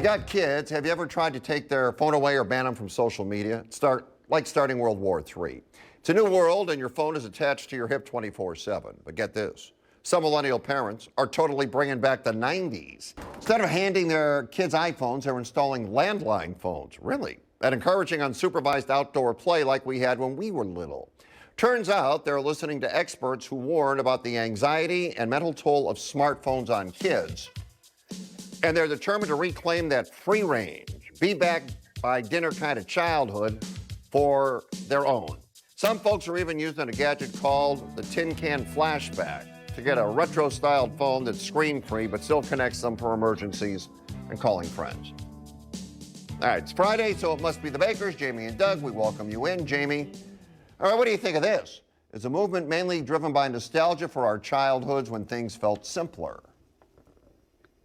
got kids, have you ever tried to take their phone away or ban them from social media? Like starting World War III. It's a new world and your phone is attached to your hip 24/7. But get this, some millennial parents are totally bringing back the 90s. Instead of handing their kids iPhones, they're installing landline phones. Really? And encouraging unsupervised outdoor play like we had when we were little. Turns out they're listening to experts who warn about the anxiety and mental toll of smartphones on kids. And they're determined to reclaim that free range, be back by dinner kind of childhood for their own. Some folks are even using a gadget called the tin can flashback to get a retro-styled phone that's screen-free but still connects them for emergencies and calling friends. All right, it's Friday, so it must be the Bakers, Jamie and Doug. We welcome you in, Jamie. All right, what do you think of this? Is a movement mainly driven by nostalgia for our childhoods when things felt simpler?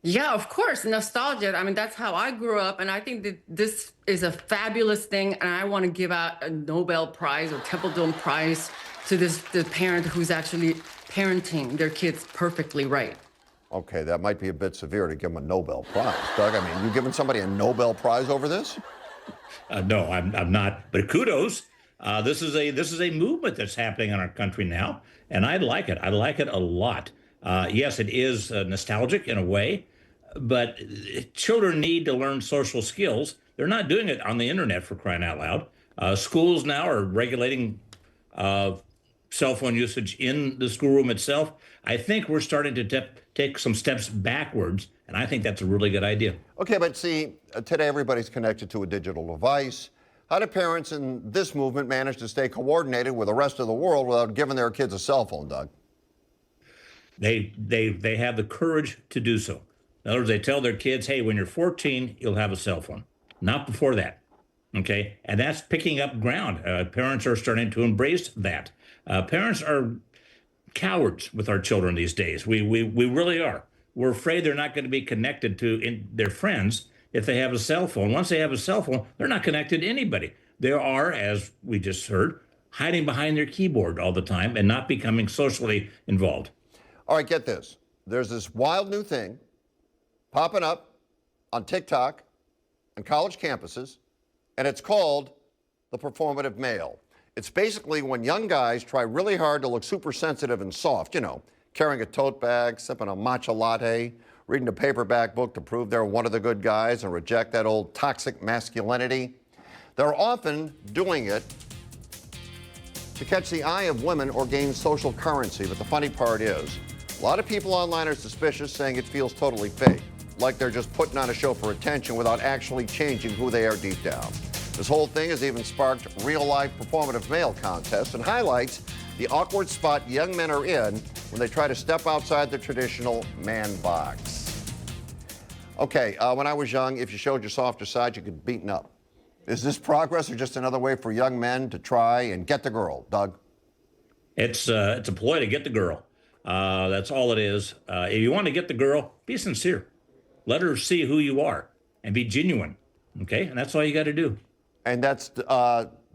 Yeah, of course, nostalgia. I mean, that's how I grew up, and I think that this is a fabulous thing, and I want to give out a Nobel Prize or Templeton Prize to the parent who's actually parenting their kids perfectly right. Okay, that might be a bit severe to give them a Nobel Prize. Doug, I mean, you giving somebody a Nobel Prize over this? No, I'm not. But kudos. This is a movement that's happening in our country now, and I like it. I like it a lot. Yes, it is nostalgic in a way, but children need to learn social skills. They're not doing it on the internet, for crying out loud. Schools now are regulating cell phone usage in the schoolroom itself. I think we're starting to take some steps backwards, and I think that's a really good idea. Okay, but see, today everybody's connected to a digital device. How do parents in this movement manage to stay coordinated with the rest of the world without giving their kids a cell phone, Doug? They have the courage to do so. In other words, they tell their kids, hey, when you're 14, you'll have a cell phone. Not before that. Okay? And that's picking up ground. Parents are starting to embrace that. Parents are cowards with our children these days. We really are. We're afraid they're not going to be connected to their friends if they have a cell phone. Once they have a cell phone, they're not connected to anybody. They are, as we just heard, hiding behind their keyboard all the time and not becoming socially involved. All right, get this. There's this wild new thing popping up on TikTok and college campuses, and it's called the performative male. It's basically when young guys try really hard to look super sensitive and soft, you know, carrying a tote bag, sipping a matcha latte, reading a paperback book to prove they're one of the good guys and reject that old toxic masculinity. They're often doing it to catch the eye of women or gain social currency. But the funny part is, a lot of people online are suspicious, saying it feels totally fake, like they're just putting on a show for attention without actually changing who they are deep down. This whole thing has even sparked real-life performative male contests and highlights the awkward spot young men are in when they try to step outside the traditional man box. Okay, when I was young, if you showed your softer side, you get beaten up. Is this progress or just another way for young men to try and get the girl, Doug? It's a ploy to get the girl. That's all it is. If you want to get the girl, be sincere. Let her see who you are and be genuine. Okay? And that's all you got to do. And that's,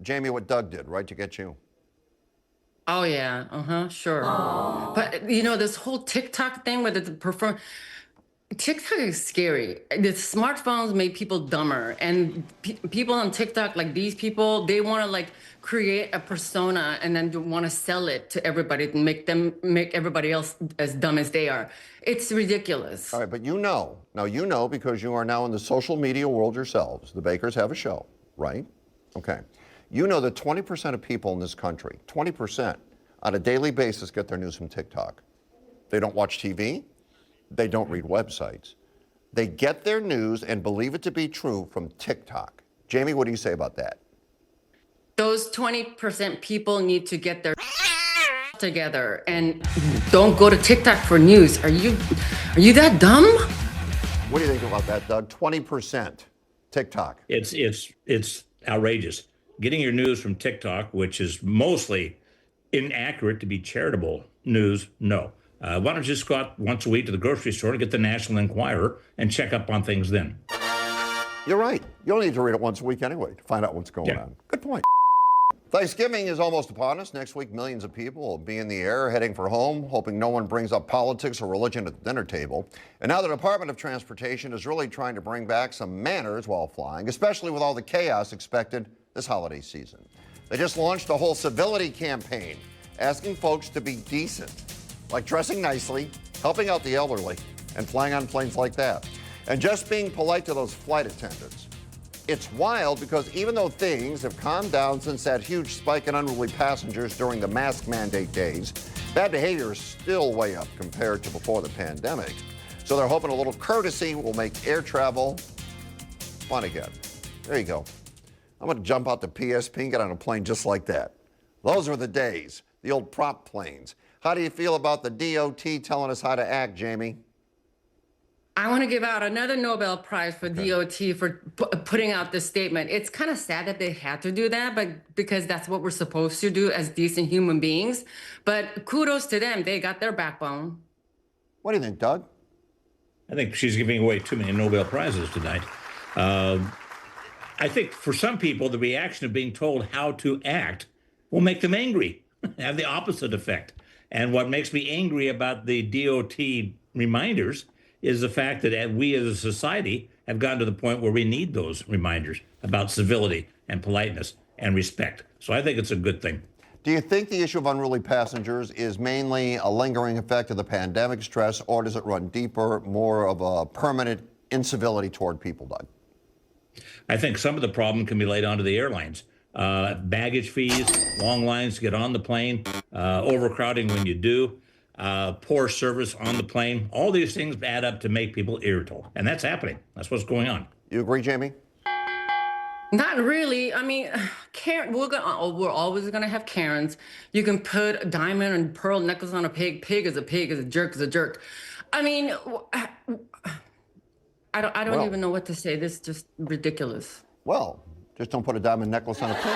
Jamie, what Doug did, right, to get you? Oh yeah, sure. Aww. But you know, this whole TikTok thing with the TikTok is scary. The smartphones make people dumber, and people on TikTok, like these people, they want to like create a persona and then want to sell it to everybody and make everybody else as dumb as they are. It's ridiculous. All right, but you know because you are now in the social media world yourselves. The Bakers have a show, right? Okay. You know that 20% of people in this country, 20% on a daily basis get their news from TikTok. They don't watch TV. They don't read websites. They get their news and believe it to be true from TikTok. Jamie, what do you say about that? Those 20% people need to get their together and don't go to TikTok for news. Are you that dumb? What do you think about that, Doug? 20% TikTok. It's outrageous. Getting your news from TikTok, which is mostly inaccurate to be charitable news, no. Why don't you just go out once a week to the grocery store and get the National Enquirer and check up on things then? You're right. You only need to read it once a week anyway to find out what's going on. Good point. Thanksgiving is almost upon us. Next week, millions of people will be in the air heading for home, hoping no one brings up politics or religion at the dinner table. And now the Department of Transportation is really trying to bring back some manners while flying, especially with all the chaos expected this holiday season. They just launched a whole civility campaign asking folks to be decent, like dressing nicely, helping out the elderly, and flying on planes like that. And just being polite to those flight attendants. It's wild because even though things have calmed down since that huge spike in unruly passengers during the mask mandate days, bad behavior is still way up compared to before the pandemic. So they're hoping a little courtesy will make air travel fun again. There you go. I'm going to jump out the PSP and get on a plane just like that. Those were the days, the old prop planes. How do you feel about the DOT telling us how to act, Jamie? I want to give out another Nobel Prize for DOT for putting out this statement. It's kind of sad that they had to do that, but because that's what we're supposed to do as decent human beings. But kudos to them. They got their backbone. What do you think, Doug? I think she's giving away too many Nobel Prizes tonight. I think for some people, the reaction of being told how to act will make them angry, have the opposite effect. And what makes me angry about the DOT reminders is the fact that we as a society have gotten to the point where we need those reminders about civility and politeness and respect. So I think it's a good thing. Do you think the issue of unruly passengers is mainly a lingering effect of the pandemic stress, or does it run deeper, more of a permanent incivility toward people, Doug? I think some of the problem can be laid onto the airlines. Baggage fees, long lines to get on the plane, overcrowding when you do, poor service on the plane. All these things add up to make people irritable. And that's happening. That's what's going on. You agree, Jamie? Not really. I mean, Karen, we're always gonna have Karens. You can put a diamond and pearl necklace on a pig. Pig is a pig. Is a jerk is a jerk. I mean, I don't even know what to say. This is just ridiculous. Well, just don't put a diamond necklace on a pig.